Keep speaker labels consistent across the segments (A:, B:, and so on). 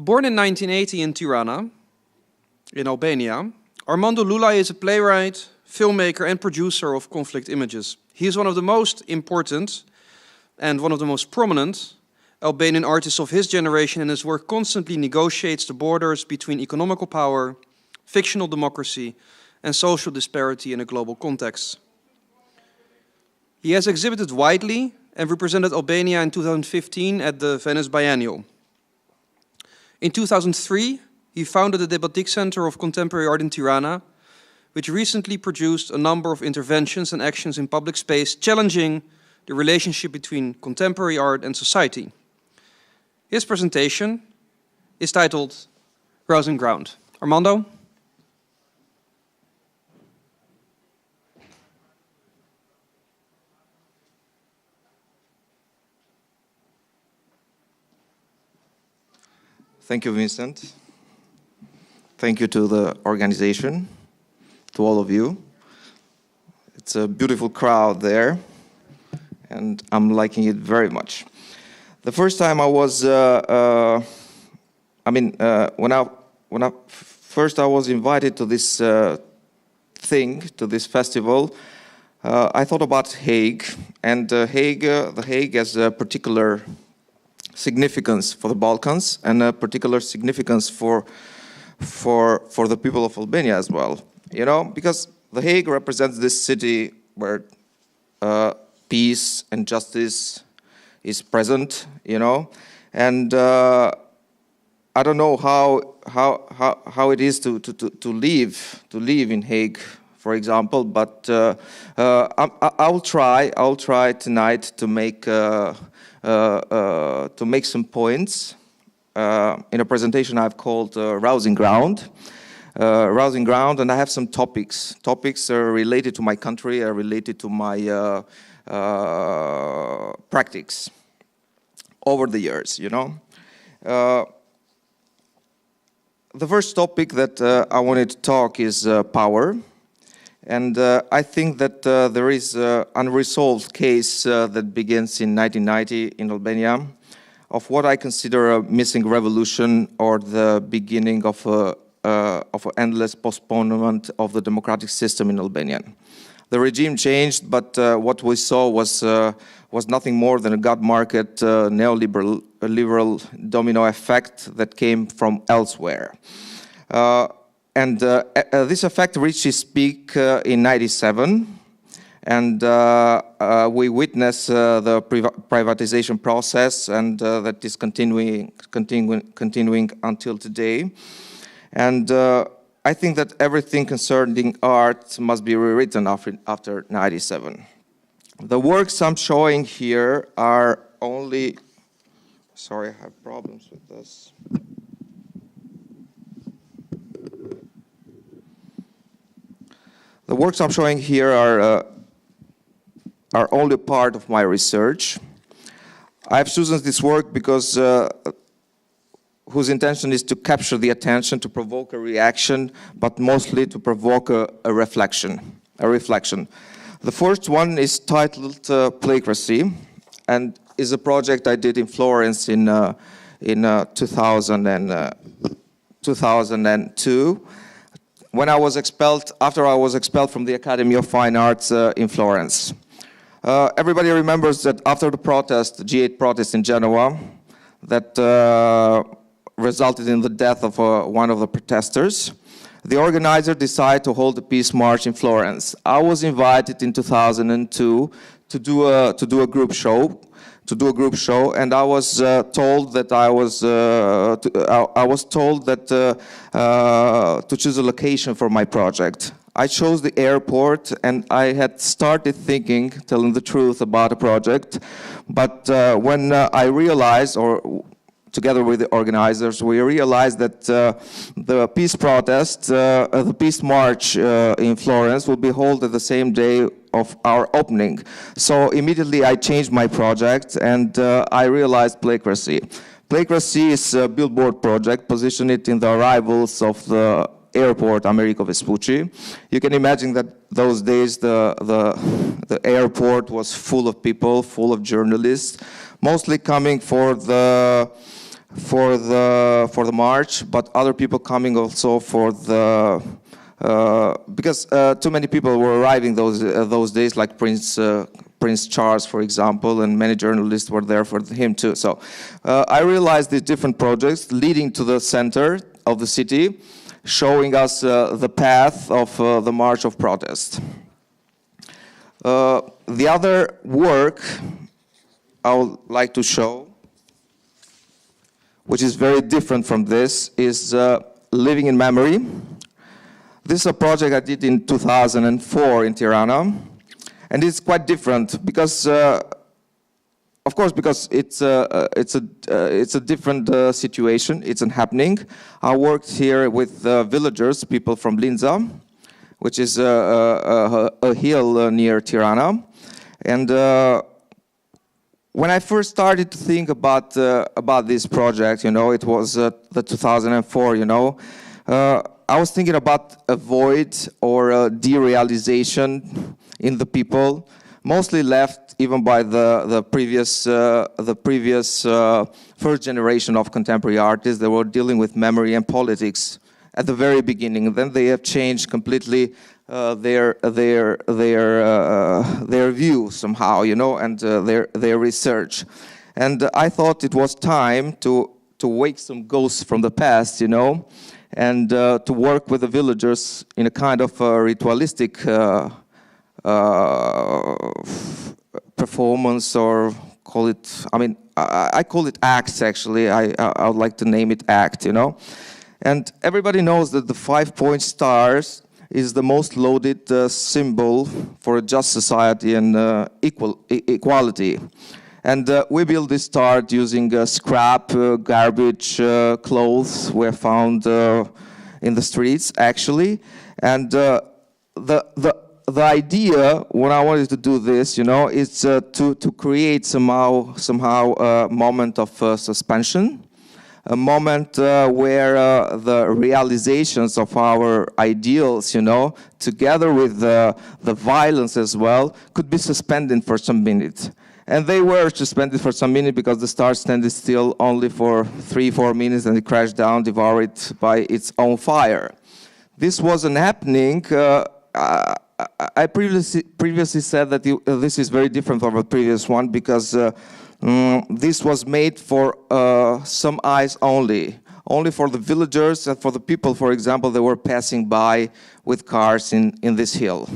A: Born in 1980 in Tirana, in Albania, Armando Lulaj is a playwright, filmmaker and producer of conflict images. He is one of the most important and one of the most prominent Albanian artists of his generation, and his work constantly negotiates the borders between economical power, fictional democracy, and social disparity in a global context. He has exhibited widely and represented Albania in 2015 at the Venice Biennial. In 2003, he founded the DebatikCenter of Contemporary Art in Tirana, which recently produced a number of interventions and actions in public space challenging the relationship between contemporary art and society. His presentation is titled Rousing Ground. Armando?
B: Thank you, Vincent. Thank you to the organization, to all of you. It's a beautiful crowd there, and I'm liking it very much. The first time I was, when I first was invited to this to this festival, I thought about Hague, and the Hague has a particular significance for the Balkans and a particular significance for the people of Albania as well. You know, because The Hague represents this city where peace and justice is present, you know, and I don't know how it is to live in Hague, for example, but I'll try tonight to make some points in a presentation I've called Rousing Ground. Rousing Ground, and I have some topics. Topics are related to my country, are related to my practice over the years, you know. The first topic that I wanted to talk is power. And I think that there is an unresolved case that begins in 1990 in Albania of what I consider a missing revolution or the beginning of an endless postponement of the democratic system in Albania. The regime changed, but what we saw was nothing more than a gut market neoliberal liberal domino effect that came from elsewhere. And this effect reached its peak in '97, and we witnessed the privatization process, and that is continuing until today. And I think that everything concerning art must be rewritten after '97. The works I'm showing here are only... Sorry, I have problems with this. The works I'm showing here are only part of my research. I've chosen this work because whose intention is to capture the attention, to provoke a reaction, but mostly to provoke a reflection. The first one is titled Plagiarism, and is a project I did in Florence in 2002. When I was expelled, after I was expelled from the Academy of Fine Arts in Florence. Everybody remembers that after the protest, the G8 protest in Genoa, that resulted in the death of one of the protesters, the organizer decided to hold a peace march in Florence. I was invited in 2002 to do a group show. And I was told that to choose a location for my project. I chose the airport, and I had started thinking, telling the truth, about a project. But when I realized, or together with the organizers, we realized that the peace protest, the peace march in Florence will be held at the same day of our opening. So immediately I changed my project, and I realized Plagiarism. Plagiarism is a billboard project, position it in the arrivals of the airport Americo Vespucci. You can imagine that those days the airport was full of people, full of journalists, mostly coming for the for the march, but other people coming also for the because too many people were arriving those days, like Prince Charles, for example, and many journalists were there for him too. So I realized these different projects leading to the center of the city, showing us the path of the march of protest. The other work I would like to show, which is very different from this, is Living in Memory. This is a project I did in 2004 in Tirana, and it's quite different because, of course, because it's a different situation. It's an happening. I worked here with villagers, people from Linza, which is a hill near Tirana, and when I first started to think about this project, you know, it was the 2004, you know, I was thinking about a void or a derealization in the people, mostly left even by the previous first generation of contemporary artists that were dealing with memory and politics at the very beginning. Then they have changed completely their view somehow, you know, and their research. And I thought it was time to wake some ghosts from the past, you know, and to work with the villagers in a kind of ritualistic performance, or call it, I mean, I call it acts actually. I would like to name it act, you know. And everybody knows that the 5-point stars is the most loaded symbol for a just society and equality. And we built this star using scrap, garbage, clothes were found in the streets, actually. And the idea, when I wanted to do this, you know, is to create somehow a moment of suspension. A moment where the realizations of our ideals, you know, together with the violence as well, could be suspended for some minutes. And they were suspended for some minutes because the star standed still only for 3-4 minutes and it crashed down, devoured by its own fire. This wasn't happening. I previously said that this is very different from the previous one because this was made for some eyes only for the villagers and for the people, for example, that were passing by with cars in this hill.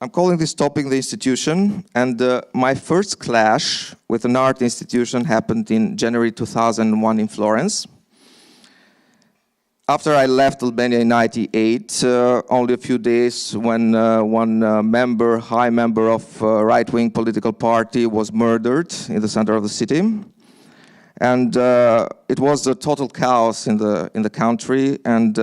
B: I'm calling this topic the institution, and my first clash with an art institution happened in January 2001 in Florence. After I left Albania in '98, only a few days when one high member of a right-wing political party was murdered in the center of the city. And it was a total chaos in the country, and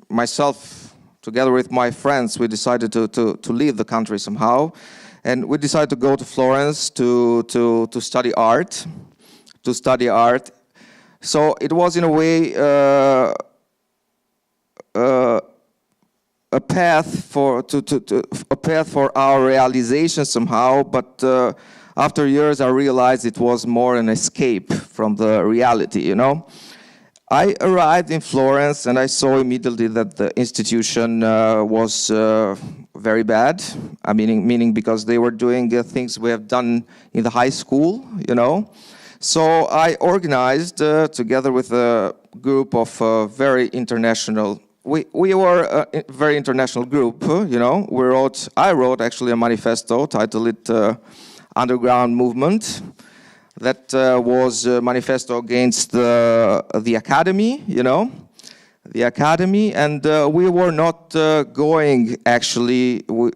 B: myself, together with my friends, we decided to leave the country somehow. And we decided to go to Florence to study art, So it was in a way a path for our realization somehow. But after years, I realized it was more an escape from the reality. You know, I arrived in Florence and I saw immediately that the institution was very bad. Meaning because they were doing things we have done in the high school. You know. So I organized, together with a group of very international, we were a very international group, you know. I wrote actually a manifesto titled Underground Movement. That was a manifesto against the academy, you know. The academy, and we were not going actually, we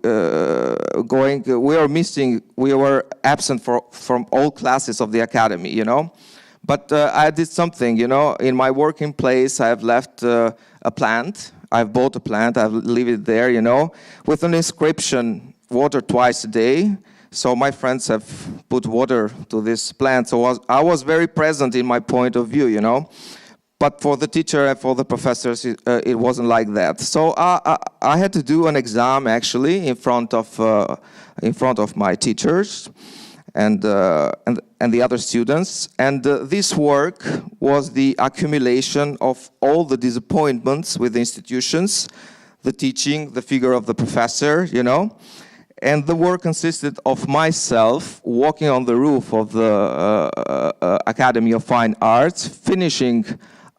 B: were absent from all classes of the academy, you know. But I did something, you know. In my working place, I have left a plant. I've bought a plant, I've leave it there, you know, with an inscription, water twice a day. So my friends have put water to this plant. So I was very present in my point of view, you know. But for the teacher and for the professors, it wasn't like that. So I had to do an exam actually in front of my teachers and the other students. And this work was the accumulation of all the disappointments with the institutions, the teaching, the figure of the professor, you know. And the work consisted of myself walking on the roof of the Academy of Fine Arts, finishing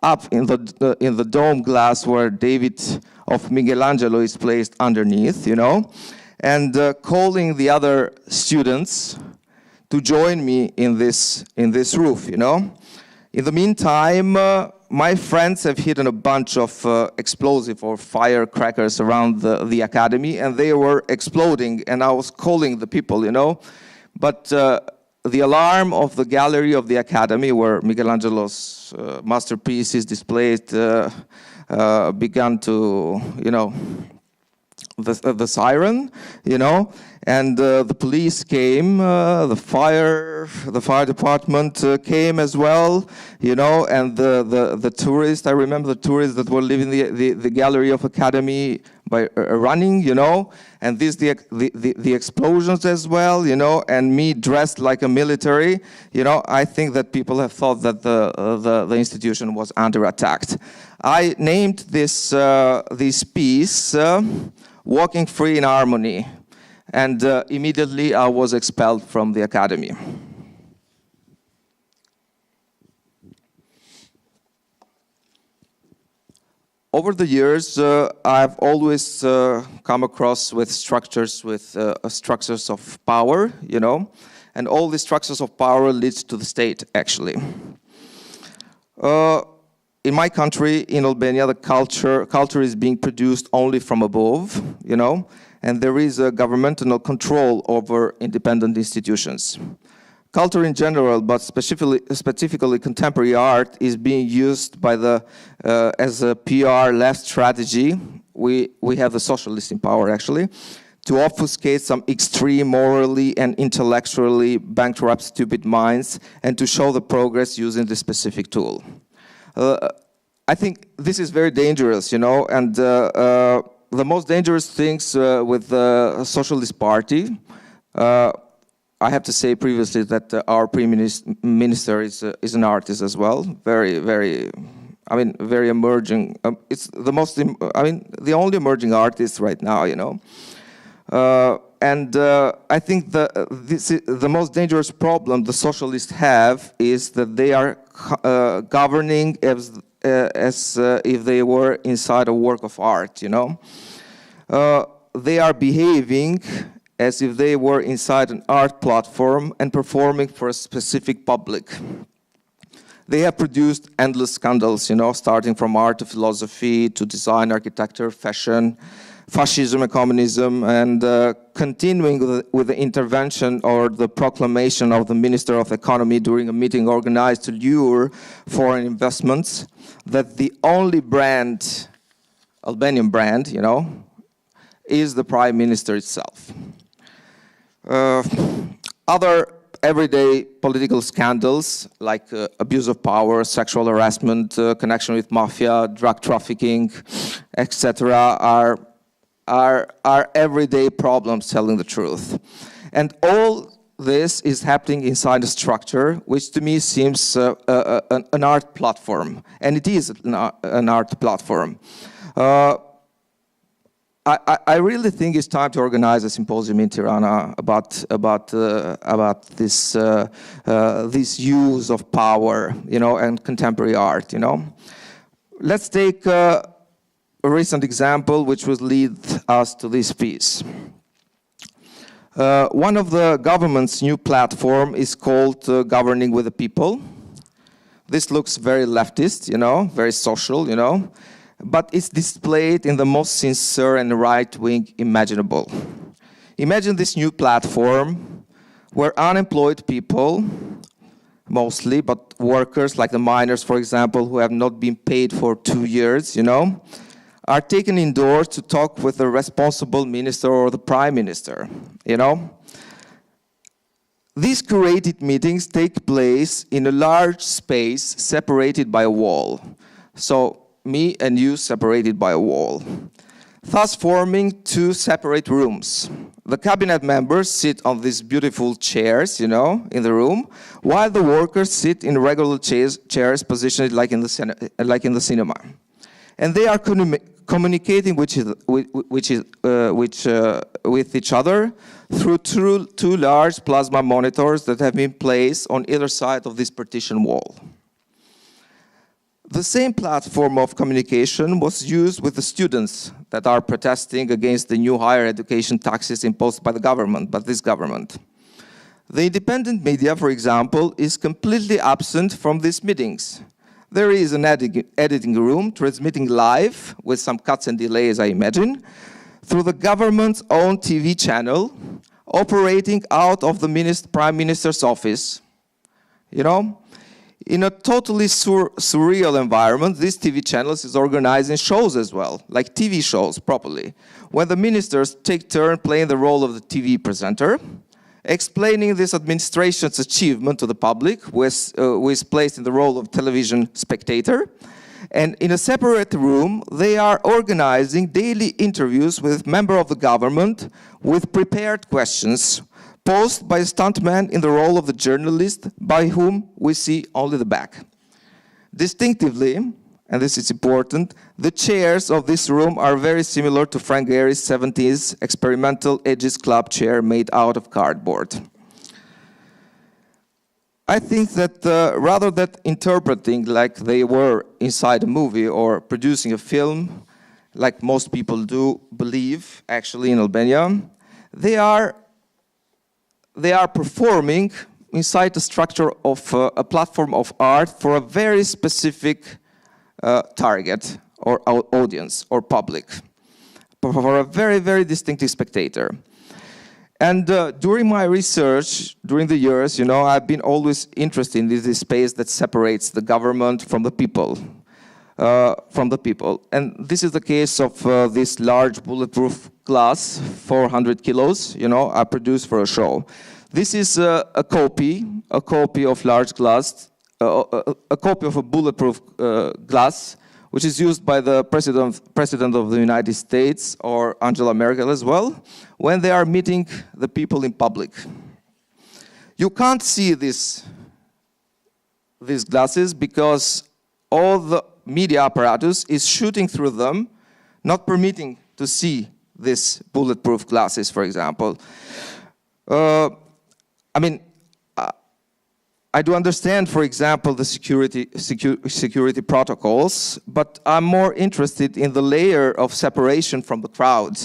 B: up in the dome glass where David of Michelangelo is placed underneath, you know, and calling the other students to join me in this roof, you know. In the meantime, my friends have hidden a bunch of explosive or firecrackers around the academy, and they were exploding, and I was calling the people, you know. But the alarm of the gallery of the academy, where Michelangelo's masterpieces displayed, began to, you know, the siren, you know, and the police came, the fire department came as well, you know, and the tourists. I remember the tourists that were leaving the gallery of Academy by running, you know, and the explosions as well, you know, and me dressed like a military, you know. I think that people have thought that the institution was under attack. I named this piece "Walking Free in Harmony," and immediately I was expelled from the academy. Over the years, I've always come across with structures of power, you know, and all these structures of power leads to the state, actually. In my country, in Albania, the culture is being produced only from above, you know, and there is a governmental control over independent institutions. Culture in general, but specifically contemporary art, is being used by as a PR left strategy. We have the socialists in power, actually, to obfuscate some extreme morally and intellectually bankrupt stupid minds and to show the progress using this specific tool. I think this is very dangerous, you know, and the most dangerous things with the Socialist Party, I have to say previously that our Prime Minister is an artist as well, very emerging. It's the only emerging artist right now, you know. And I think the most dangerous problem the socialists have is that they are governing as if they were inside a work of art, you know. They are behaving as if they were inside an art platform and performing for a specific public. They have produced endless scandals, you know, starting from art to philosophy to design, architecture, fashion, fascism and communism, and continuing with the intervention or the proclamation of the Minister of Economy during a meeting organized to lure foreign investments, that the only brand, Albanian brand, you know, is the Prime Minister itself. Other everyday political scandals like abuse of power, sexual harassment, connection with mafia, drug trafficking, etc. are everyday problems, telling the truth. And all this is happening inside a structure which to me seems an art platform, and it is an art platform. I really think it's time to organize a symposium in Tirana about this use of power, you know, and contemporary art, you know. Let's take a recent example which will lead us to this piece. One of the government's new platform is called Governing with the People. This looks very leftist, you know, very social, you know, but it's displayed in the most sincere and right-wing imaginable. Imagine this new platform where unemployed people, mostly, but workers like the miners, for example, who have not been paid for 2 years, you know, are taken indoors to talk with the responsible minister or the prime minister, you know. These curated meetings take place in a large space separated by a wall. So me and you separated by a wall, thus forming two separate rooms. The cabinet members sit on these beautiful chairs, you know, in the room, while the workers sit in regular chairs positioned like in the cinema. And they are communicating with each other through two large plasma monitors that have been placed on either side of this partition wall. The same platform of communication was used with the students that are protesting against the new higher education taxes imposed by the government, by this government. The independent media, for example, is completely absent from these meetings. There is an editing room transmitting live, with some cuts and delays, I imagine, through the government's own TV channel, operating out of the Prime Minister's office. You know? In a totally surreal environment, this TV channel is organizing shows as well, like TV shows properly, when the ministers take turn playing the role of the TV presenter, explaining this administration's achievement to the public, who is placed in the role of television spectator. And in a separate room, they are organizing daily interviews with members of the government with prepared questions, posed by a stuntman in the role of the journalist, by whom we see only the back. Distinctively, and this is important, the chairs of this room are very similar to Frank Gehry's 70s experimental Aegis Club chair made out of cardboard. I think that rather than interpreting like they were inside a movie or producing a film, like most people do believe actually in Albania, they are performing inside the structure of a platform of art for a very specific target or audience or public, for a very, very distinctive spectator. And during my research, during the years, you know, I've been always interested in this space that separates the government from the people. And this is the case of this large bulletproof glass, 400 kilos, you know, I produced for a show. This is a copy of large glass, a copy of a bulletproof glass, which is used by the President of the United States or Angela Merkel as well, when they are meeting the people in public. You can't see these glasses because all the media apparatus is shooting through them, not permitting to see these bulletproof glasses, for example. I mean, I do understand, for example, the security protocols, but I'm more interested in the layer of separation from the crowd,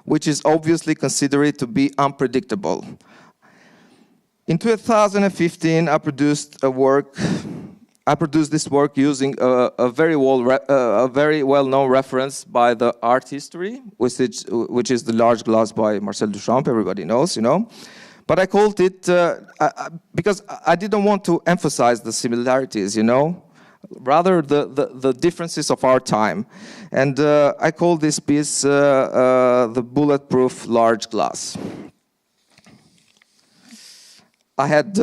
B: which is obviously considered to be unpredictable. In 2015, I produced this work using a very well-known reference by the art history, which is the large glass by Marcel Duchamp. Everybody knows, you know. But I called it because I didn't want to emphasize the similarities, you know, rather the differences of our time. And I called this piece the bulletproof large glass. I had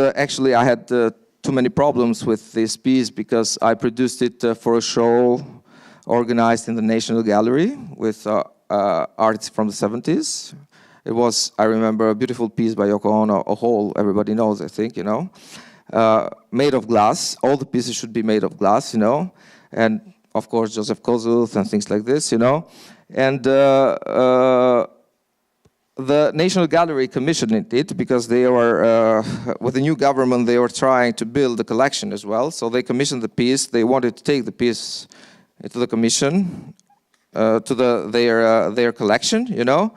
B: too many problems with this piece because I produced it for a show organized in the National Gallery with artists from the 70s. It was, I remember, a beautiful piece by Yoko Ono, a whole, everybody knows, I think, you know, made of glass. All the pieces should be made of glass, you know, and of course Joseph Kozuth and things like this, you know. And the National Gallery commissioned it because they were, with the new government, they were trying to build a collection as well. So they commissioned the piece. They wanted to take the piece into the commission, to their collection, you know,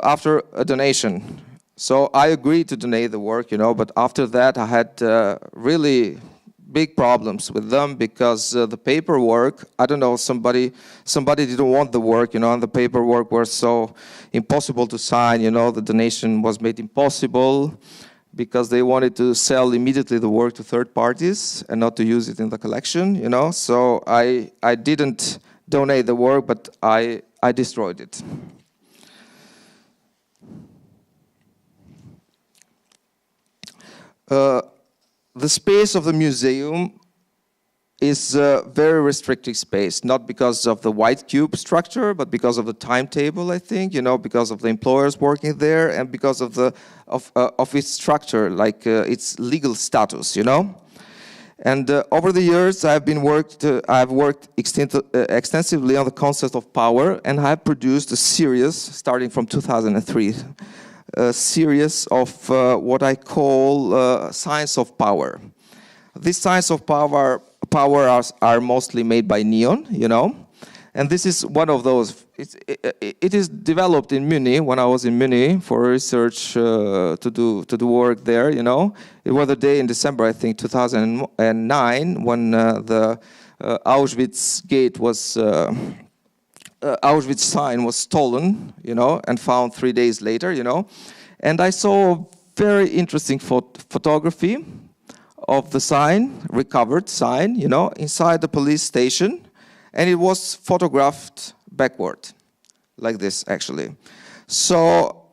B: after a donation. So I agreed to donate the work, you know, but after that I had really big problems with them because the paperwork, I don't know, somebody didn't want the work, you know, and the paperwork was so impossible to sign, you know, the donation was made impossible because they wanted to sell immediately the work to third parties and not to use it in the collection, you know. So I didn't donate the work, but I destroyed it. The space of the museum is a very restricted space, not because of the white cube structure, but because of the timetable, I think, because of the employers working there and because of its structure, like its legal status, And over the years, I've worked extensively on the concept of power, and I've produced a series, starting from 2003, a series of what I call science of power. These signs of power are mostly made by neon, and this is one of those. It is developed in Munich when I was in Munich for research to do work there. It was a day in December, I think, 2009, when the Auschwitz gate was Auschwitz sign was stolen, and found 3 days later, and I saw a very interesting photography of the sign, recovered sign, inside the police station, and it was photographed backward, like this, actually. So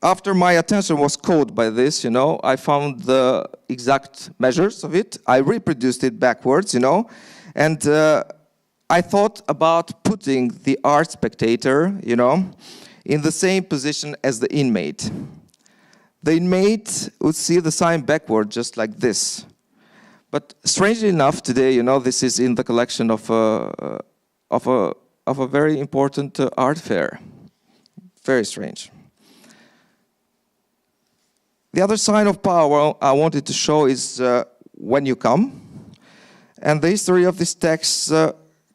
B: after my attention was caught by this, I found the exact measures of it. I reproduced it backwards, and I thought about putting the art spectator, in the same position as the inmate. The inmate would see the sign backward, just like this. But strangely enough, today, this is in the collection of a very important art fair. Very strange. The other sign of power I wanted to show is when you come. And the history of this text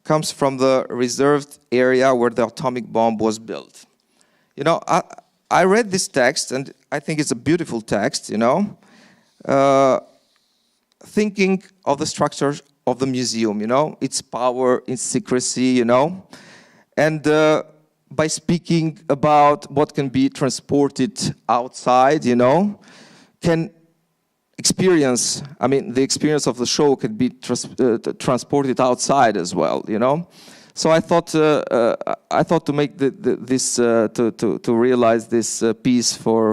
B: comes from the reserved area where the atomic bomb was built. I read this text, and I think it's a beautiful text, thinking of the structure of the museum, its power, its secrecy, and by speaking about what can be transported outside, can experience, the experience of the show could be transported outside as well, So I thought to make this to realize this piece for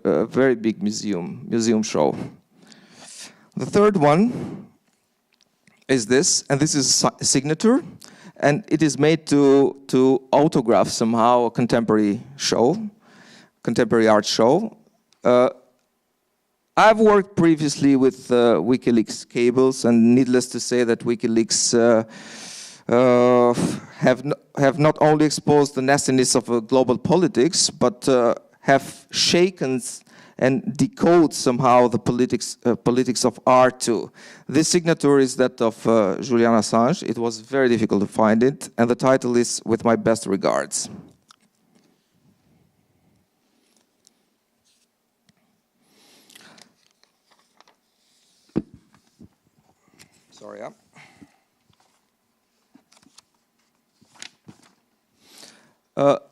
B: a very big museum show. The third one is this, and this is a signature, and it is made to autograph somehow a contemporary art show. I've worked previously with WikiLeaks cables, and needless to say that WikiLeaks have not only exposed the nastiness of global politics, but have shaken and decode somehow the politics of art too. This signature is that of Julian Assange. It was very difficult to find it, and the title is "With My Best Regards." Sorry, yeah.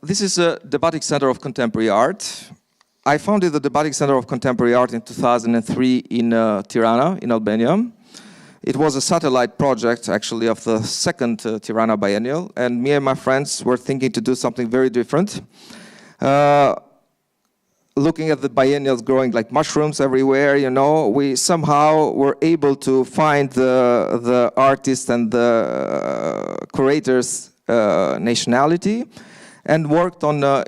B: This is a DebatikCenter of Contemporary Art. I founded the DebatikCenter of Contemporary Art in 2003 in Tirana, in Albania. It was a satellite project, actually, of the second Tirana Biennial, and me and my friends were thinking to do something very different. Looking at the biennials growing like mushrooms everywhere, we somehow were able to find the artist and the curator's nationality, and worked on a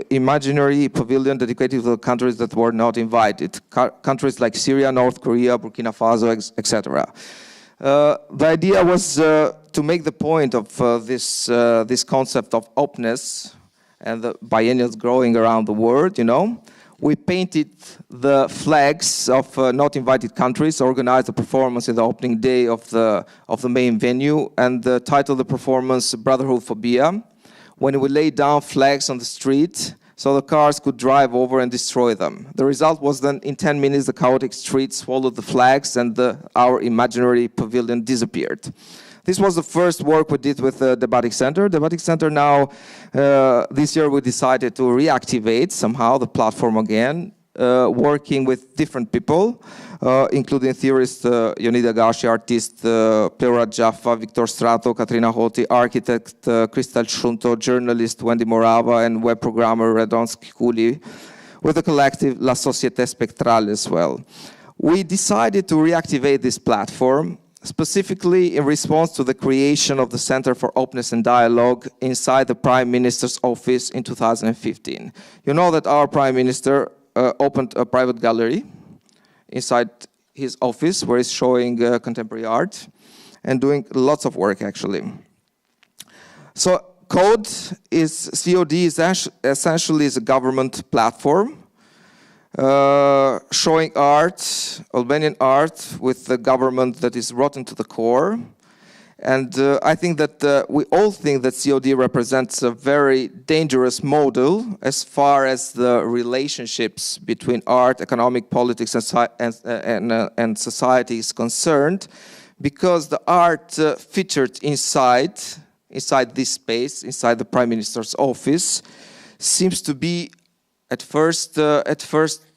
B: imaginary pavilion dedicated to the countries that were not invited, countries like Syria, North Korea, Burkina Faso, etc. The idea was to make the point of this concept of openness and the biennials growing around the world, We painted the flags of not invited countries, organized a performance in the opening day of the main venue, and titled the performance Brotherhood Phobia, when we laid down flags on the street so the cars could drive over and destroy them. The result was then, in 10 minutes, the chaotic streets swallowed the flags and our imaginary pavilion disappeared. This was the first work we did with the DebatikCenter. DebatikCenter now, this year we decided to reactivate somehow the platform again, working with different people, including theorist Jonida Gashi, artist Pleura Jaffa, Victor Strato, Katrina Hoti, architect Kristal Shunto, journalist Wendy Morava, and web programmer Redon Skikuli, with the collective La Société Spectrale as well. We decided to reactivate this platform, specifically in response to the creation of the Center for Openness and Dialogue inside the Prime Minister's office in 2015. You know that our Prime Minister opened a private gallery inside his office where he's showing contemporary art and doing lots of work, actually. So CODE is essentially a government platform showing art, Albanian art, with the government that is rotten to the core. And I think that we all think that COD represents a very dangerous model as far as the relationships between art, economic, politics, and society is concerned, because the art featured inside this space, inside the Prime Minister's office, seems to be at first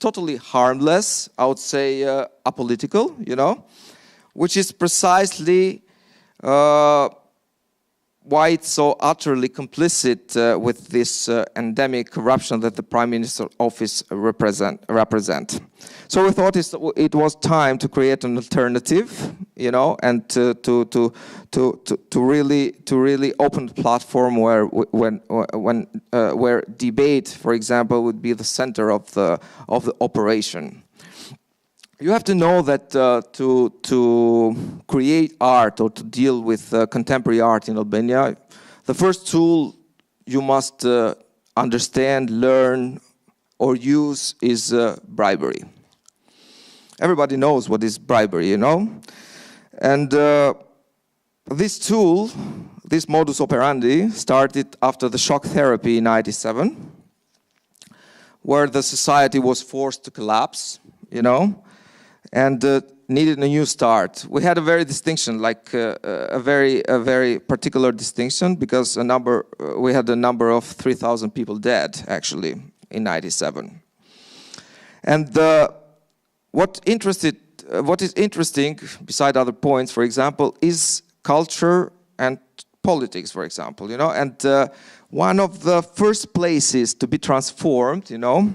B: totally harmless, I would say apolitical, you know, which is precisely why it's so utterly complicit with this endemic corruption that the Prime Minister's office represent. So we thought it was time to create an alternative, you know, and to really open the platform where debate, for example, would be the center of the operation. You have to know that to create art or to deal with contemporary art in Albania, the first tool you must understand, learn, or use is bribery. Everybody knows what is bribery, you know? And this tool, this modus operandi, started after the shock therapy in '97, where the society was forced to collapse, you know, and needed a new start. We had a very distinction, like a very particular distinction, because we had a number of 3,000 people dead, actually, in '97. And what is interesting, beside other points, for example, is culture and politics, for example, you know. And one of the first places to be transformed, you know,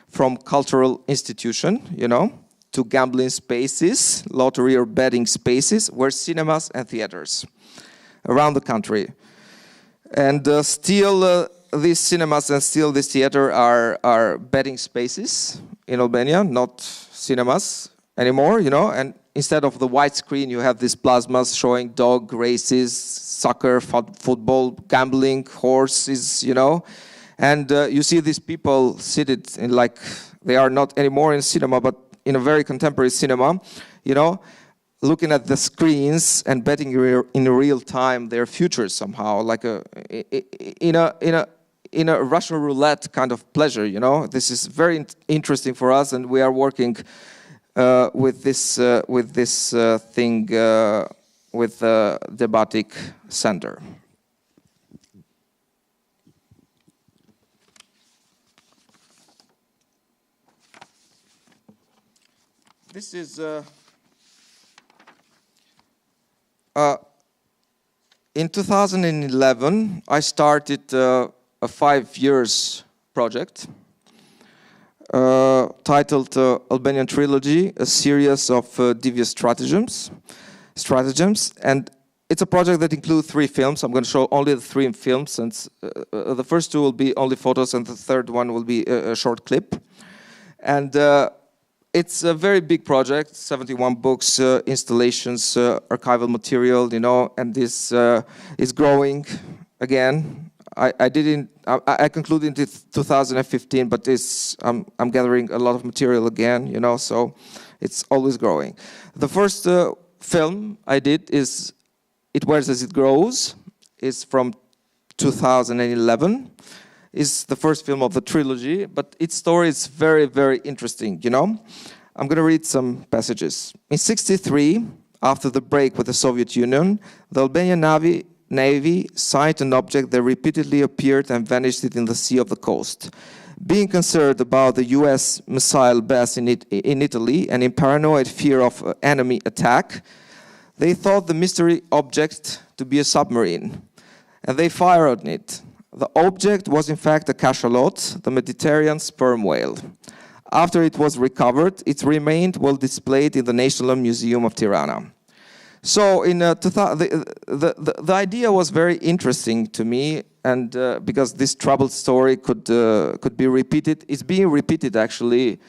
B: from cultural institution, you know, to gambling spaces, lottery or betting spaces, were cinemas and theaters around the country. And still these cinemas and still this theater are betting spaces in Albania, not cinemas anymore, you know. And instead of the white screen, you have these plasmas showing dog races, soccer, football, gambling, horses, you know. And you see these people seated in, like, they are not anymore in cinema, but in a very contemporary cinema, you know, looking at the screens and betting in real time their futures somehow, like in a Russian roulette kind of pleasure, you know. This is very interesting for us, and we are working with this thing with the DebatikCenter. This is in 2011, I started a 5 years project titled Albanian Trilogy, a series of devious stratagems, and it's a project that includes 3 films. I'm going to show only the 3 films, since the first 2 will be only photos, and the third one will be a short clip. And it's a very big project, 71 books, installations, archival material, you know, and this is growing again. I concluded in 2015, but I'm gathering a lot of material again, you know, so it's always growing. The first film I did is It Wears as It Grows. It's from 2011. Is the first film of the trilogy, but its story is very, very interesting, you know. I'm going to read some passages. In '63, after the break with the Soviet Union, the Albanian Navy sighted an object that repeatedly appeared and vanished in the sea of the coast. Being concerned about the US missile base in Italy and in paranoid fear of enemy attack, they thought the mystery object to be a submarine, and they fired on it. The object was in fact a cachalot, the Mediterranean sperm whale. After it was recovered, it remained well displayed in the National Museum of Tirana. So the idea was very interesting to me, and because this troubled story could be repeated. It's being repeated actually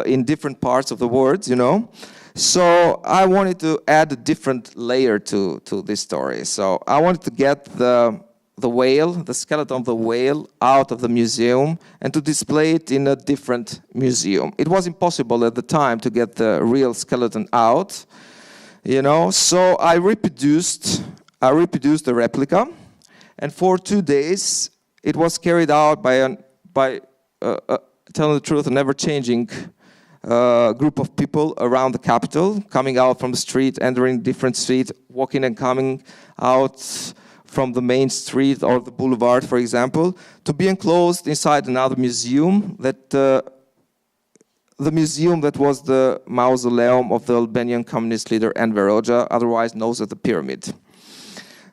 B: in different parts of the world, you know. So I wanted to add a different layer to this story. So I wanted to get the whale, the skeleton of the whale, out of the museum and to display it in a different museum. It was impossible at the time to get the real skeleton out, you know. So I reproduced the replica, and for 2 days it was carried out by telling the truth, an ever-changing group of people around the capital, coming out from the street, entering different streets, walking and coming out from the main street or the boulevard, for example, to be enclosed inside another museum, that the museum that was the mausoleum of the Albanian communist leader Enver Hoxha, otherwise known as the Pyramid.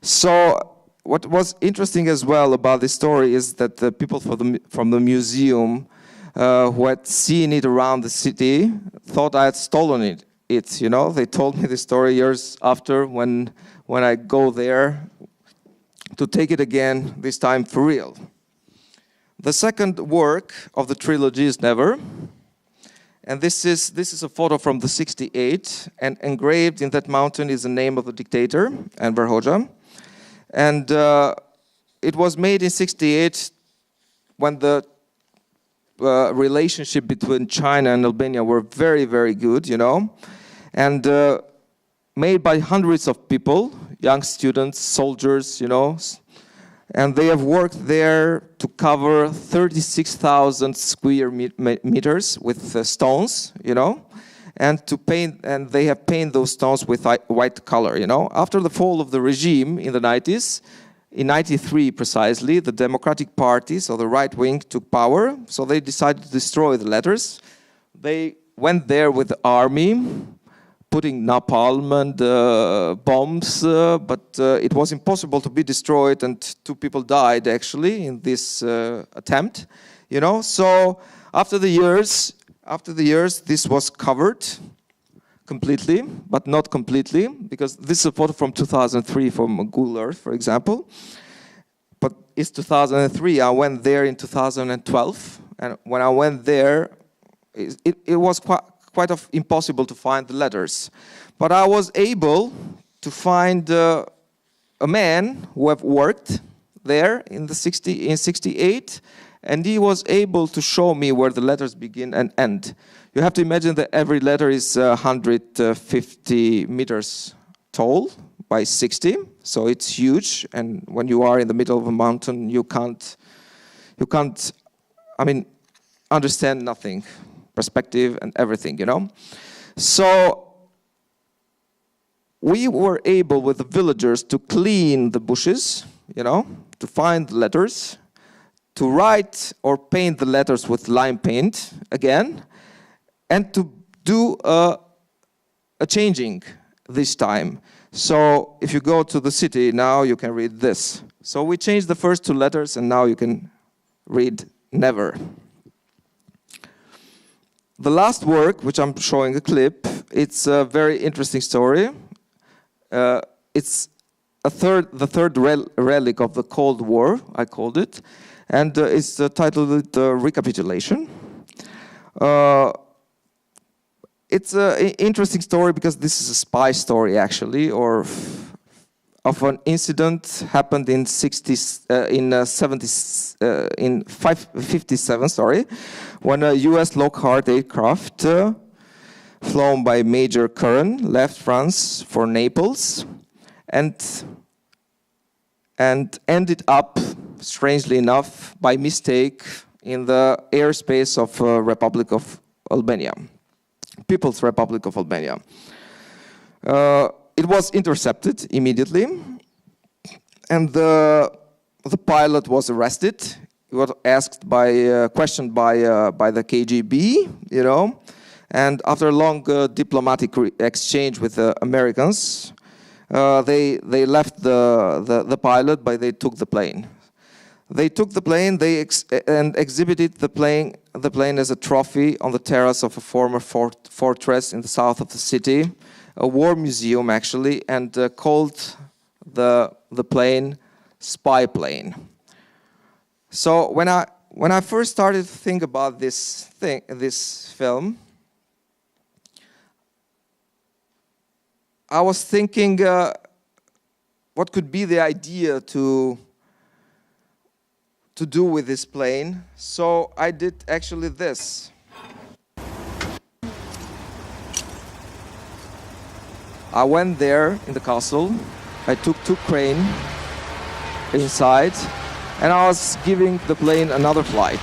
B: So what was interesting as well about this story is that the people from the museum who had seen it around the city thought I had stolen it. You know, they told me the story years after when I go there to take it again, this time for real. The second work of the trilogy is Never, and this is a photo from the '68, and engraved in that mountain is the name of the dictator, Enver Hoxha, and it was made in '68 when the relationship between China and Albania were very, very good, you know, and made by hundreds of people, young students, soldiers, you know, and they have worked there to cover 36,000 square meters with stones, you know, and to paint, and they have painted those stones with white color, you know. After the fall of the regime in the 90s, in '93 precisely, the Democratic Party, so the right wing, took power, so they decided to destroy the letters. They went there with the army, putting napalm and bombs, but it was impossible to be destroyed, and 2 people died actually in this attempt, you know. So after the years, this was covered completely, but not completely, because this is a photo from 2003 from Google Earth, for example. But it's 2003. I went there in 2012, and when I went there, it was quite impossible to find the letters. But I was able to find a man who have worked there in '68, and he was able to show me where the letters begin and end. You have to imagine that every letter is 150 meters tall by 60, so it's huge. And when you are in the middle of a mountain, you can't, I mean, understand nothing, perspective and everything, you know. So we were able, with the villagers, to clean the bushes, you know, to find the letters, to write or paint the letters with lime paint again, and to do a changing this time. So if you go to the city now, you can read this. So we changed the first 2 letters, and now you can read Never. The last work, which I'm showing a clip, it's a very interesting story. It's the third relic of the Cold War, I called it, and it's titled Recapitulation. It's an interesting story because this is a spy story, actually, or of an incident happened in 57, sorry, when a U.S. Lockhart aircraft flown by Major Curran left France for Naples and ended up, strangely enough, by mistake in the airspace of Republic of Albania. People's Republic of Albania. It was intercepted immediately, and the pilot was arrested. He was questioned by the KGB, you know, and after a long diplomatic exchange with the Americans, they left the pilot, but they took the plane. They took the plane and exhibited the plane as a trophy on the terrace of a former fortress in the south of the city, a war museum actually, and called the plane spy plane. So when I first started to think about this film, I was thinking what could be the idea to do with this plane. So I did actually this. I went there in the castle. I took 2 cranes inside, and I was giving the plane another flight.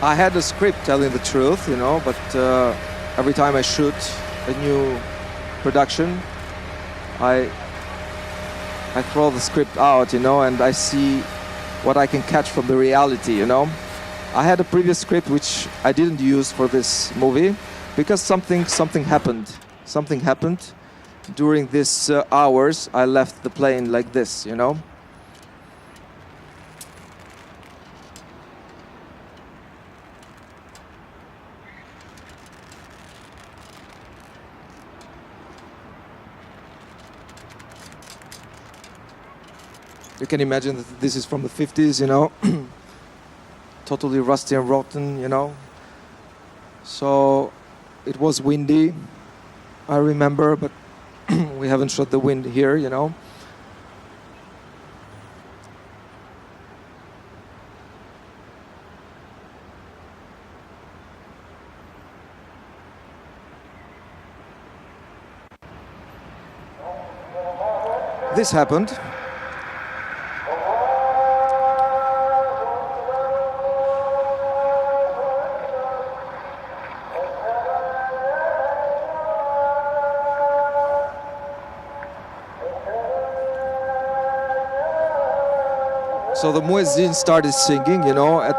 B: I had a script, telling the truth, you know, but every time I shoot a new production, I throw the script out, you know, and I see what I can catch from the reality, you know. I had a previous script which I didn't use for this movie because something happened. Something happened during these hours. I left the plane like this, you know. You can imagine that this is from the 50s, you know, totally rusty and rotten, you know. So it was windy, I remember, but we haven't shot the wind here, you know. This happened. So the muezzin started singing, you know, at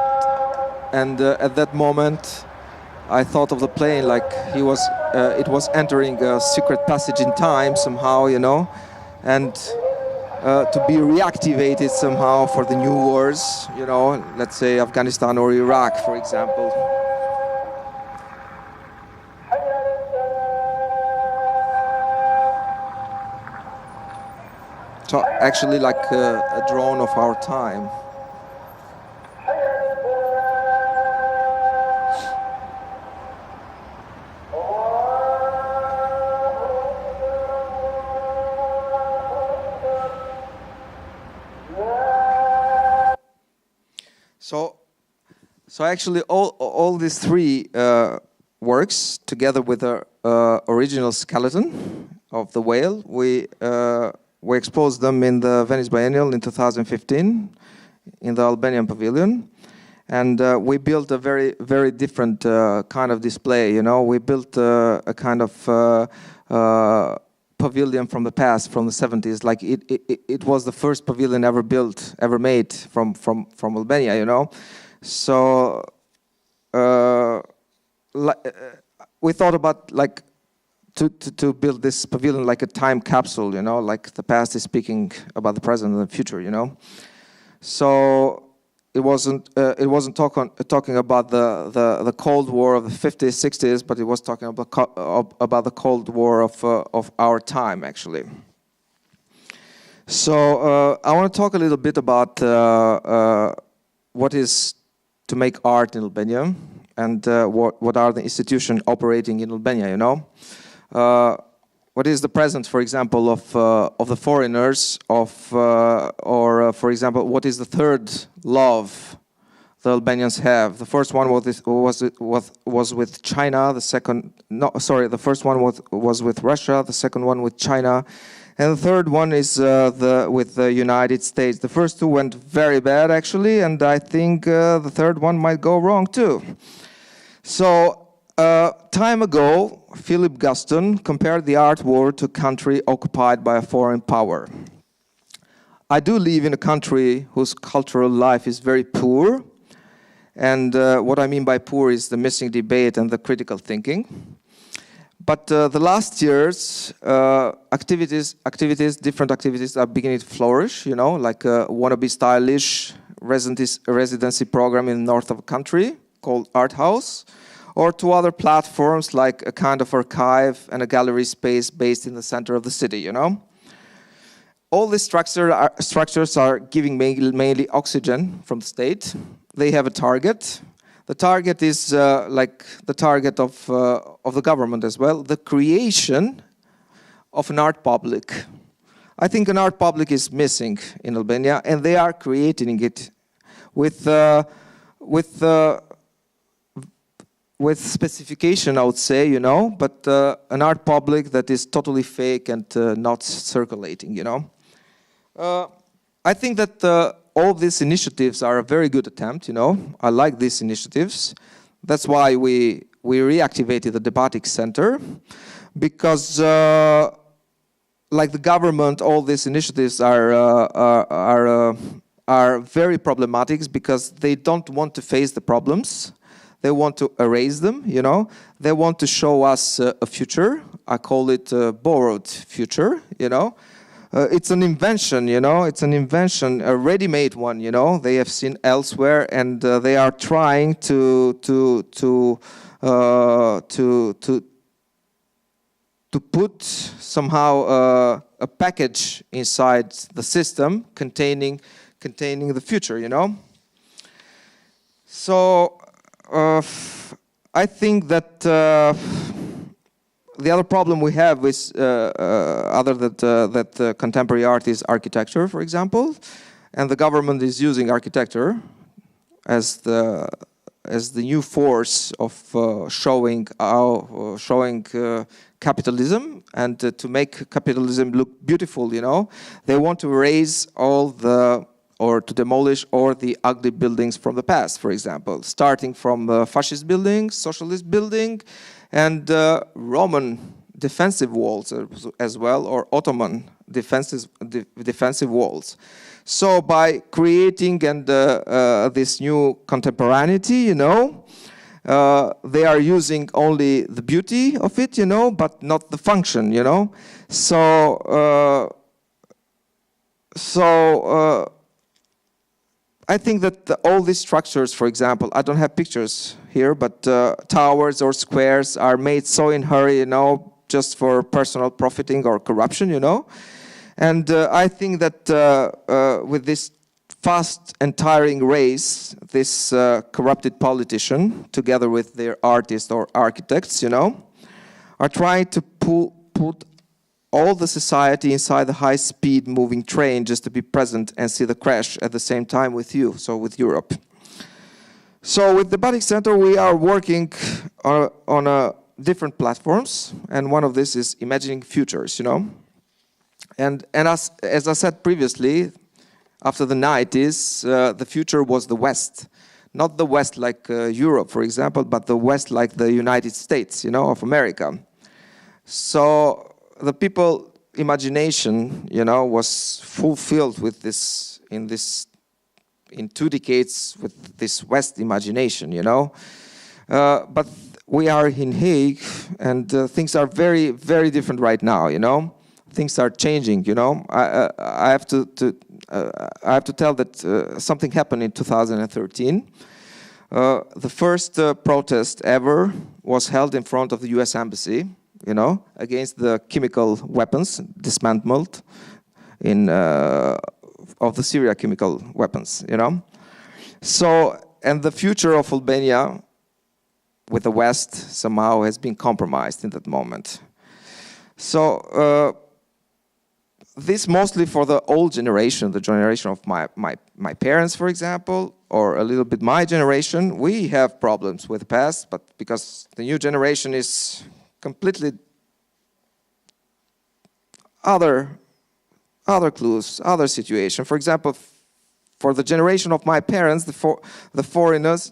B: that moment, I thought of the plane like it was entering a secret passage in time somehow, you know, and to be reactivated somehow for the new wars, you know, let's say Afghanistan or Iraq, for example. So actually like a drone of our time. So actually all these 3 works together with the original skeleton of the whale, we exposed them in the Venice Biennial in 2015 in the Albanian Pavilion, and we built a very, very different kind of display. You know, we built a kind of pavilion from the past, from the 70s. Like it was the first pavilion ever built, ever made from Albania. You know, so we thought about like. To build this pavilion like a time capsule, you know, like the past is speaking about the present and the future, you know. So it wasn't talking about the Cold War of the 50s, 60s, but it was talking about the Cold War of our time, actually. So I want to talk a little bit about what is to make art in Albania and what are the institutions operating in Albania, you know. what is the present, for example, of the foreigners, for example, what is the third love the Albanians have? The first one was with China. The first one was with Russia. The second one with China, and the third one is with the United States. The first two went very bad, actually, and I think the third one might go wrong too. So. Time ago, Philip Guston compared the art world to a country occupied by a foreign power. I do live in a country whose cultural life is very poor, and what I mean by poor is the missing debate and the critical thinking. But the last years, different activities are beginning to flourish, you know, like a wannabe stylish residency program in the north of the country called Art House, or to other platforms like a kind of archive and a gallery space based in the center of the city, you know. All these structures are giving mainly oxygen from the state. They have a target. The target is like the target of the government as well, the creation of an art public. I think an art public is missing in Albania, and they are creating it with specification, I would say, you know, but an art public that is totally fake and not circulating, you know. I think that all these initiatives are a very good attempt, you know. I like these initiatives. That's why we reactivated the DebatikCenter, because like the government, all these initiatives are very problematic because they don't want to face the problems. They want to erase them, you know. They want to show us a future. I call it a borrowed future, you know. It's an invention, you know. It's an invention, a ready-made one, you know. They have seen elsewhere, and they are trying to put somehow a package inside the system containing the future, you know. So. I think that the other problem we have is that contemporary art is architecture, for example, and the government is using architecture as the new force of showing capitalism and to make capitalism look beautiful. You know, they want to erase or to demolish all the ugly buildings from the past, for example, starting from fascist buildings, socialist building, and Roman defensive walls as well, or Ottoman defensive walls. So by creating this new contemporaneity, you know, they are using only the beauty of it, you know, but not the function, you know. So I think that all these structures, for example, I don't have pictures here, but towers or squares are made so in hurry, you know, just for personal profiting or corruption, you know. And I think that with this fast and tiring race, this corrupted politician, together with their artists or architects, you know, are trying to put all the society inside the high-speed moving train just to be present and see the crash at the same time with you, so with Europe. So with the DebatikCenter, we are working on different platforms, and one of this is imagining futures, you know. And as I said previously, after the 90s, the future was the West. Not the West like Europe, for example, but the West like the United States, you know, of America. So the people imagination, you know, was fulfilled with this in 2 decades with this West imagination, you know. But we are in Hague, and things are very, very different right now, you know. Things are changing, you know. I have to tell that something happened in 2013. The first protest ever was held in front of the U.S. Embassy, you know, against the chemical weapons dismantled of the Syria chemical weapons, you know. So, and the future of Albania with the West somehow has been compromised in that moment. So this mostly for the old generation, the generation of my parents, for example, or a little bit my generation. We have problems with the past, but because the new generation is completely other clues, other situation. For example, for the generation of my parents, the foreigners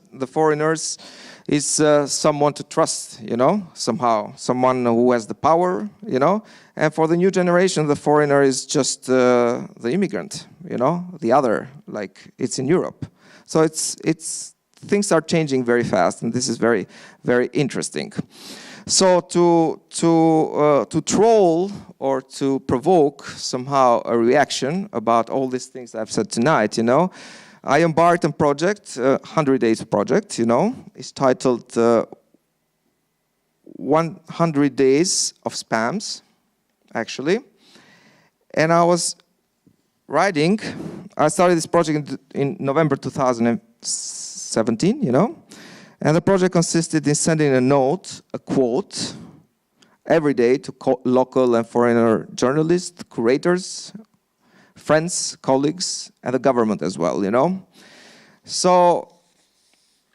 B: is someone to trust, you know, somehow, someone who has the power, you know. And for the new generation, the foreigner is just the immigrant, you know, the other, like it's in Europe. So it's things are changing very fast, and this is very, very interesting. So to troll or to provoke somehow a reaction about all these things I've said tonight, you know, I embarked on a project, 100 days project, you know. It's titled 100 Days of Spams, actually. And I was writing, I started this project in November 2017, you know. And the project consisted in sending a note, a quote, every day to local and foreigner journalists, curators, friends, colleagues, and the government as well, you know. So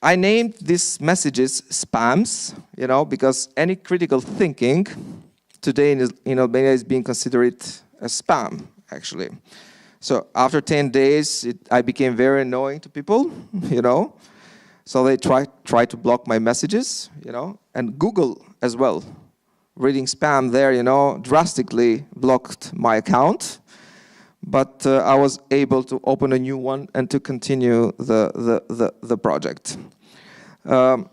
B: I named these messages spams, you know, because any critical thinking today in Albania is being considered as spam, actually. So after 10 days, I became very annoying to people, you know. So they try to block my messages, you know, and Google as well. Reading spam there, you know, drastically blocked my account. But I was able to open a new one and to continue the project. The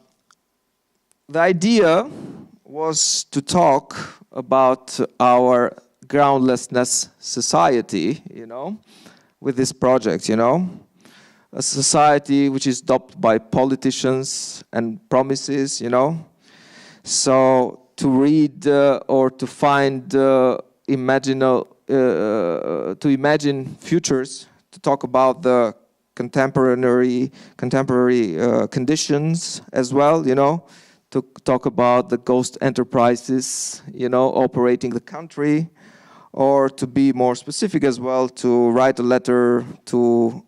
B: idea was to talk about our groundlessness society, you know, with this project, you know. A society which is doped by politicians and promises, you know. So to read or to find to imagine futures, to talk about the contemporary conditions as well, you know, to talk about the ghost enterprises, you know, operating the country, or to be more specific as well, to write a letter to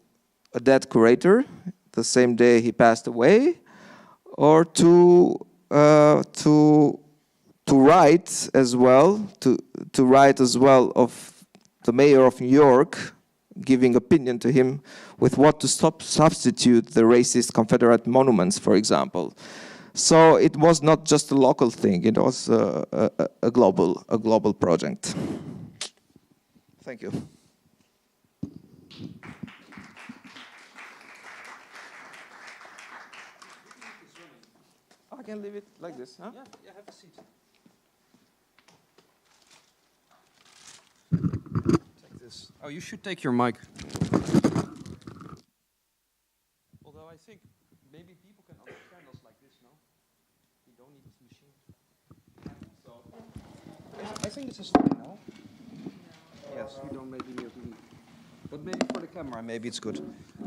B: a dead curator the same day he passed away, or to write as well of the mayor of New York, giving opinion to him with what to substitute the racist Confederate monuments, for example. So it was not just a local thing; it was a global project. Thank you. I can leave it like this, huh?
A: Yeah, have a seat. Take this. Oh, you should take your mic. Although I think maybe people can understand us like this, no? We don't need this machine. So I think this is fine now. Yes, we don't maybe need to. But maybe for the camera, maybe it's good.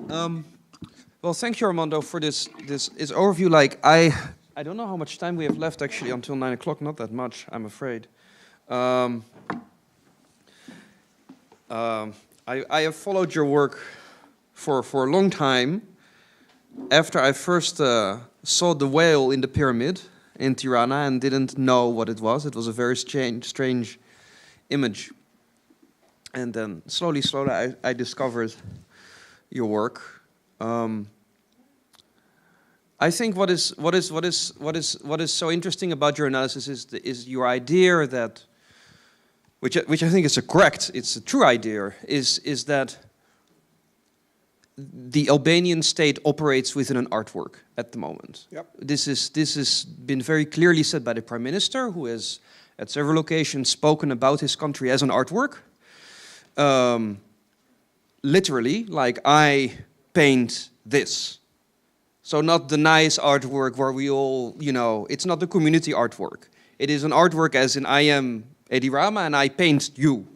A: Well, thank you, Armando, for this overview. Like I don't know how much time we have left actually until 9 o'clock. Not that much, I'm afraid. I have followed your work for a long time. After I first saw the whale in the pyramid in Tirana and didn't know what it was a very strange image. And then slowly, I discovered your work. I think what is so interesting about your analysis is your idea that, which I think is it's a true idea, is that the Albanian state operates within an artwork at the moment.
B: Yep.
A: This has been very clearly said by the Prime Minister, who has at several occasions spoken about his country as an artwork. Literally, like I paint this. So not the nice artwork where we all, you know, it's not the community artwork. It is an artwork as in I am Edi Rama and I paint you.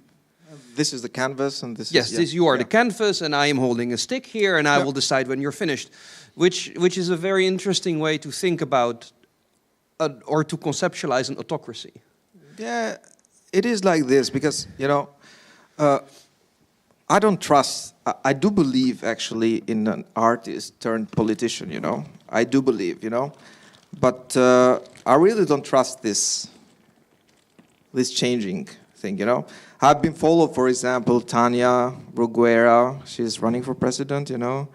B: This is the canvas and this
A: yes,
B: is...
A: Yes, you are the canvas and I am holding a stick here and I will decide when you're finished. Which is a very interesting way to think about or to conceptualize an autocracy.
B: Yeah, it is like this because, you know, I don't trust, I do believe actually in an artist turned politician, you know. I do believe, you know. But I really don't trust this changing thing, you know. I've been followed, for example, Tania Bruguera, she's running for president, you know.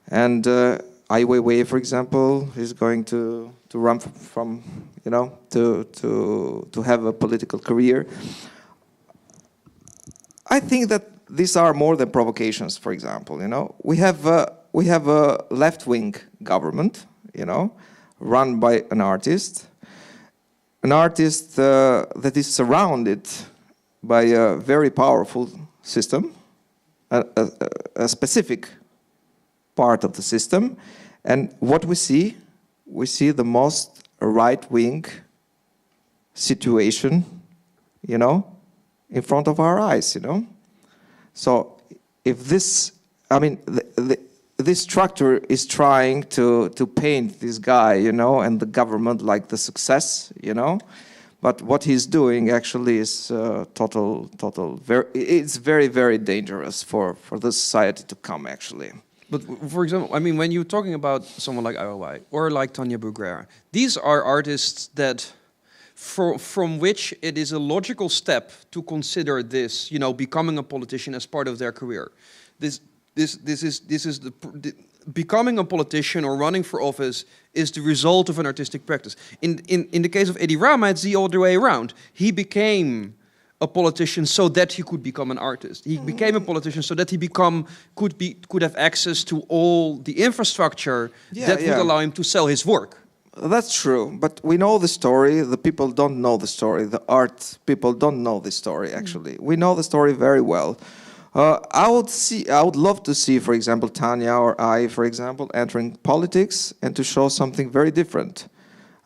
B: And Ai Weiwei, for example, is going to run from, you know, to have a political career. I think that these are more than provocations, for example, you know. We have a left-wing government, you know, run by an artist that is surrounded by a very powerful system, a specific part of the system. And what we see the most right-wing situation, you know, in front of our eyes, you know. So if this, I mean, this structure is trying to paint this guy, you know, and the government like the success, you know. But what he's doing actually is it's very, very dangerous for the society to come, actually.
A: But for example, I mean, when you're talking about someone like Ai or like Tania Bruguera, these are artists that, from which it is a logical step to consider this, you know, becoming a politician as part of their career. This is becoming a politician or running for office is the result of an artistic practice. In the case of Edi Rama, it's the other way around. He became a politician so that he could become an artist. He became a politician so that he could have access to all the infrastructure that would allow him to sell his work.
B: That's true, but we know the story. The people don't know the story. The art people don't know the story. Actually, we know the story very well. I would love to see, for example, Tania or I, for example, entering politics and to show something very different.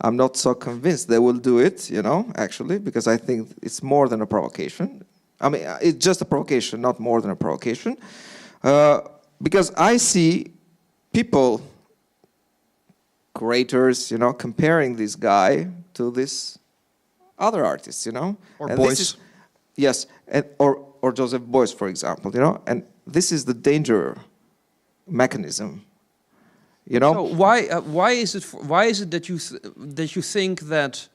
B: I'm not so convinced they will do it, you know, actually, because I think it's more than a provocation. I mean, it's just a provocation, not more than a provocation. Because I see people, creators, you know, comparing this guy to this other artists, you know.
A: Or
B: and
A: Beuys.
B: Yes, or Joseph Beuys, for example, you know. And this is the danger mechanism. You know?
A: So why is it that you think that?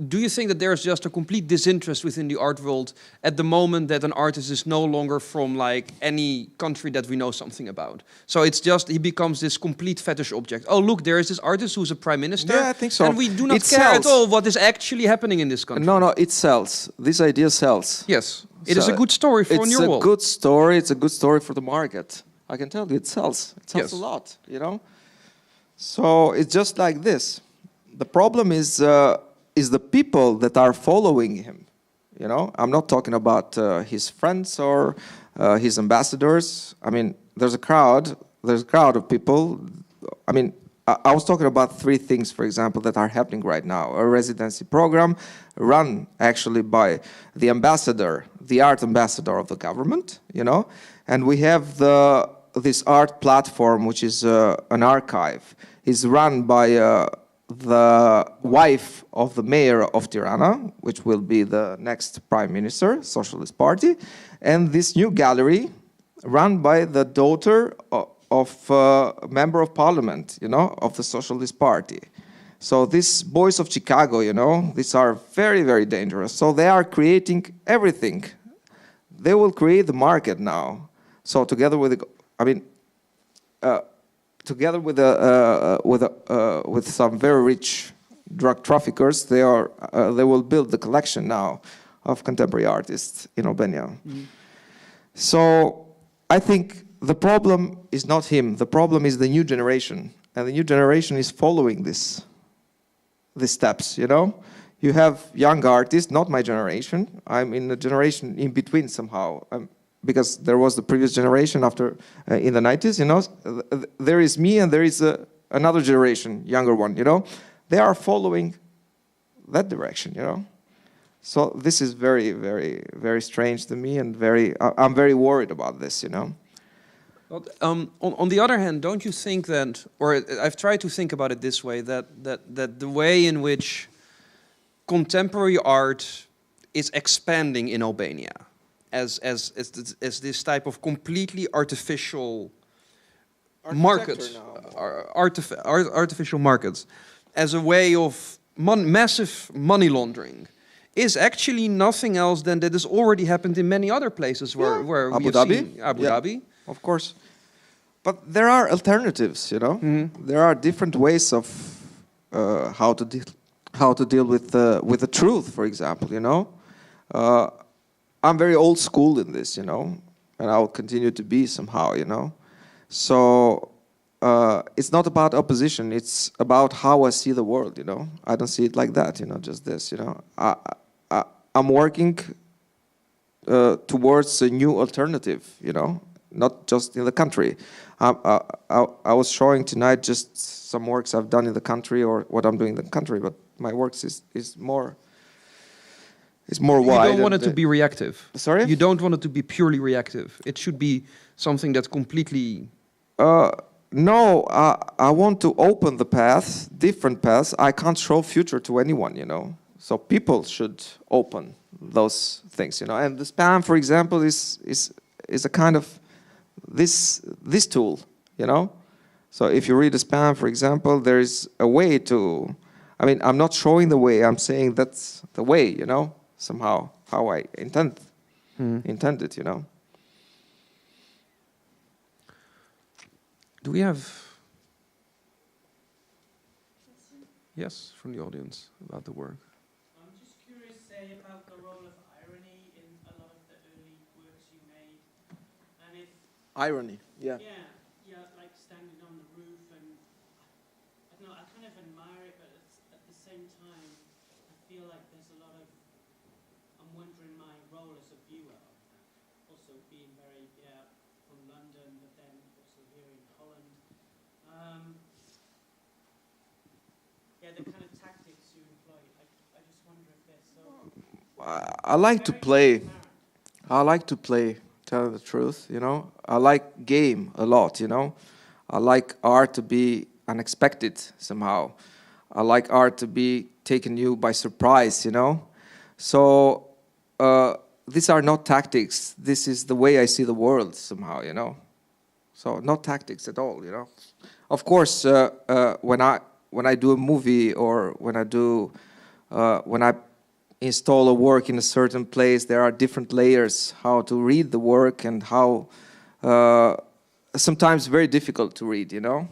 A: Do you think that there is just a complete disinterest within the art world at the moment that an artist is no longer from like any country that we know something about? So it's just he becomes this complete fetish object. Oh look, there is this artist who's a prime minister.
B: Yeah, I think so.
A: And we do not care at all what is actually happening in this country.
B: No, it sells. This idea sells.
A: Yes, it is a good story for on your wall.
B: It's a good story. It's a good story for the market. I can tell you, it sells. It sells a lot, you know. So it's just like this. The problem is the people that are following him. You know, I'm not talking about his friends or his ambassadors. I mean, there's a crowd of people. I mean, I was talking about three things, for example, that are happening right now. A residency program run actually by the ambassador, the art ambassador of the government, you know. And we have this art platform, which is an archive, is run by the wife of the mayor of Tirana, which will be the next prime minister, Socialist Party, and this new gallery run by the daughter of a member of parliament, you know, of the Socialist Party. So these boys of Chicago, you know, these are very, very dangerous. So they are creating everything. They will create the market now. So together with with some very rich drug traffickers, they will build the collection now of contemporary artists in Albania. So I think the problem is not him. The problem is the new generation, and the new generation is following these steps. You know, you have young artists, not my generation. I'm in the generation in between somehow. Because there was the previous generation after in the 90s, you know, there is me and there is another generation, younger one, you know. They are following that direction, you know. So this is very, very, very strange to me, and I'm very worried about this, you know.
A: But, on the other hand, don't you think that, or I've tried to think about it this way, that the way in which contemporary art is expanding in Albania as this type of completely artificial market, artificial markets, as a way of massive money laundering, is actually nothing else than that has already happened in many other places where
B: Abu
A: we have
B: Dhabi?
A: seen Abu
B: Yeah.
A: Dhabi.
B: Of course. But there are alternatives, you know. There are different ways of how to deal with the truth, for example, you know. I'm very old school in this, you know, and I will continue to be somehow, you know. So it's not about opposition, it's about how I see the world, you know. I don't see it like that, you know, just this, you know. I'm working towards a new alternative, you know, not just in the country. I was showing tonight just some works I've done in the country or what I'm doing in the country, but my works is more wide.
A: You don't want it to be reactive.
B: Sorry?
A: You don't want it to be purely reactive. It should be something that's completely...
B: No, I want to open the path, different paths. I can't show future to anyone, you know. So people should open those things, you know. And the spam, for example, is a kind of this tool, you know. So if you read a spam, for example, there is a way to... I mean, I'm not showing the way. I'm saying that's the way, you know, somehow, how I intend it, you know.
A: Do we have... Yes, from the audience about the work.
C: I'm just curious, say, about the role of irony in a lot of the early works you made, and if...
B: Irony, yeah.
C: Yeah, like standing on the roof, and I don't know, I kind of admire it, but at the same time, I feel like there's a lot of... I'm wondering my role as a viewer, also being very, from London, but then also here in Holland. The kind of tactics you employ, I just wonder if they're so...
B: I like to play. I like to play, tell the truth, you know. I like game a lot, you know. I like art to be unexpected somehow. I like art to be taken you by surprise, you know. So these are not tactics. This is the way I see the world somehow, you know. So not tactics at all, you know. Of course, when I do a movie or when I install a work in a certain place, there are different layers how to read the work and how sometimes very difficult to read, you know.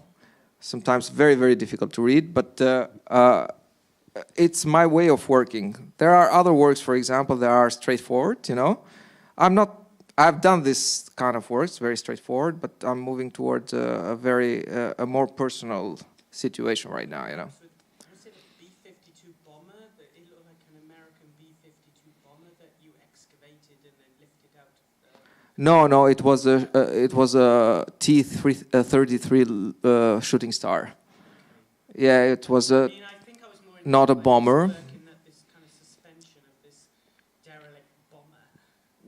B: Sometimes very, very difficult to read, but it's my way of working. There are other works, for example, that are straightforward, you know. I've done this kind of works, very straightforward, but I'm moving towards a more personal situation right now, you know.
C: So was it a B-52 bomber? It looked like an American B-52 bomber that you excavated and then lifted out of the...
B: No, it was a T-33 shooting star. Yeah, it was
C: I mean, I think I was more
B: not a bomber.
C: This kind of suspension of this derelict bomber.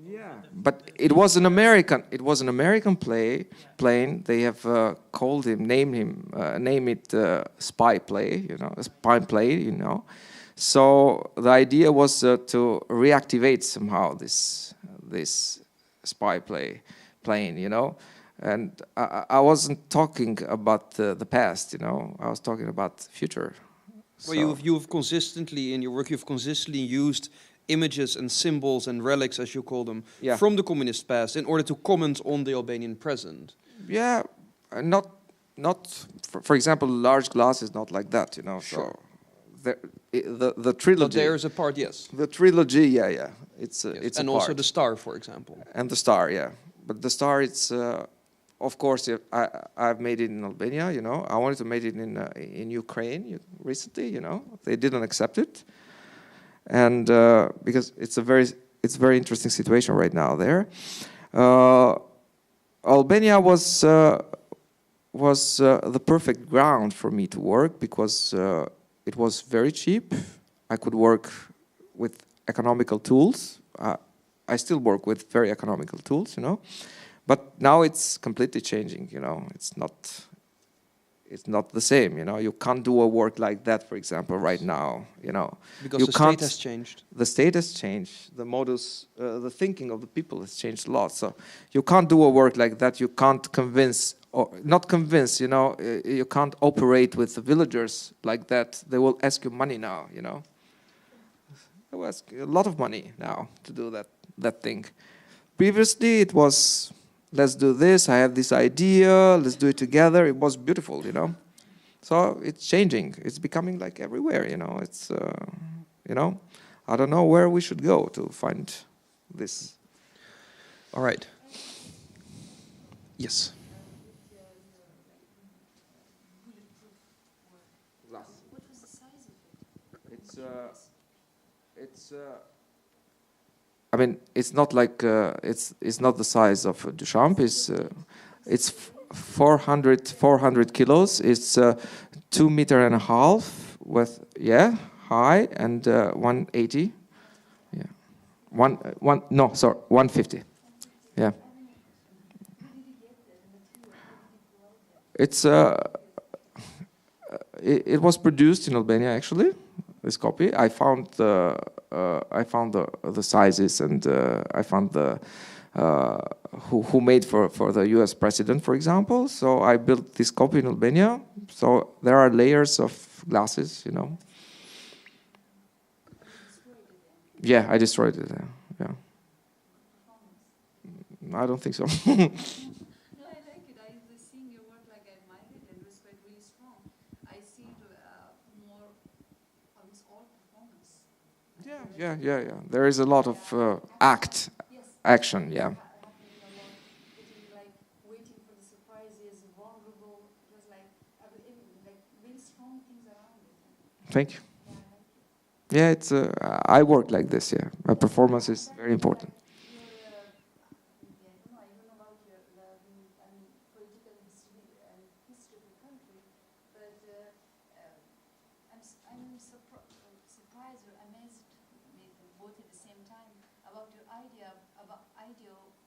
B: Yeah, but it was an American plane. They have called him, name it spy plane, you know, a spy plane, you know. So the idea was to reactivate somehow this spy plane, you know. And I wasn't talking about the past, you know. I was talking about the future.
A: Well, you've consistently, in your work, you've consistently used images and symbols and relics, as you call them, from the communist past in order to comment on the Albanian present.
B: Yeah, not for example, large glass is not like that, you know.
A: Sure.
B: So the trilogy.
A: But there's a part, yes.
B: The trilogy, yeah. It's
A: Yes.
B: a
A: And
B: part.
A: also the star, for example.
B: And the star, yeah. But the star, it's of course I've made it in Albania, you know. I wanted to make it in Ukraine recently, you know. They didn't accept it, and because it's a very interesting situation right now there. Albania was the perfect ground for me to work because it was very cheap. I could work with economical tools. I still work with very economical tools, you know. But now it's completely changing, you know. It's not it's not the same, you know. You can't do a work like that, for example, right now, you know.
A: Because
B: you
A: the
B: can't,
A: state has changed.
B: The state has changed. The modus, the thinking of the people has changed a lot. So you can't do a work like that. You can't convince, or not convince, you know. You can't operate with the villagers like that. They will ask you money now, you know. They will ask you a lot of money now to do that thing. Previously, it was, let's do this, I have this idea, let's do it together. It was beautiful, you know. So it's changing. It's becoming like everywhere, you know. It's, you know, I don't know where we should go to find this.
A: All right. Yes.
D: What was the size of it?
B: It's I mean, it's not like it's not the size of Duchamp. It's 400 kilos. It's 2.5 meters with high and 180. Yeah, 150. Yeah. It's it was produced in Albania actually. This copy, I found the sizes, and I found the who made for the U.S. president, for example. So I built this copy in Albania. So there are layers of glasses, you know. Yeah, I destroyed it. Yeah, I don't think so.
D: No, I like it. I was seeing your work, like I admired it, and it was quite really strong. I see it more almost all performance.
B: Yeah. There is a lot of action. Yeah.
D: Like waiting for the surprises, vulnerable. It was like really strong things around it.
B: Thank you. Yeah, it's I work like this. Yeah, my performance is very important.
D: I don't know about your political history of the country, but I'm surprised or amazed, both at the same time, about your idea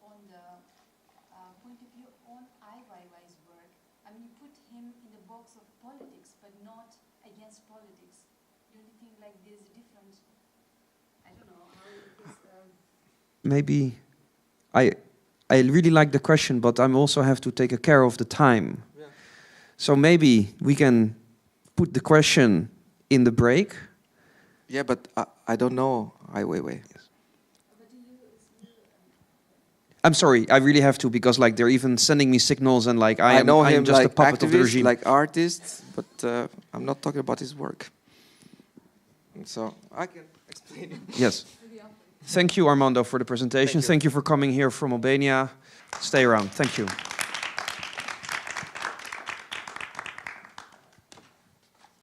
D: on the point of view on Ai Weiwei's work. I mean, you put him in the box of politics, but not against politics. Do you think like there's a difference? I don't know how it is.
A: Maybe I really like the question, but I also have to take care of the time. Yeah. So maybe we can put the question in the break.
B: Yeah, but I don't know Ai Weiwei. Yes.
A: I'm sorry, I really have to, because like they're even sending me signals, and like
B: I know
A: I'm
B: him
A: just
B: like
A: a puppet of the regime.
B: like artist, but I'm not talking about his work. So I can explain it.
A: Yes. Thank you, Armando, for the presentation. Thank you for coming here from Albania. Stay around. Thank you.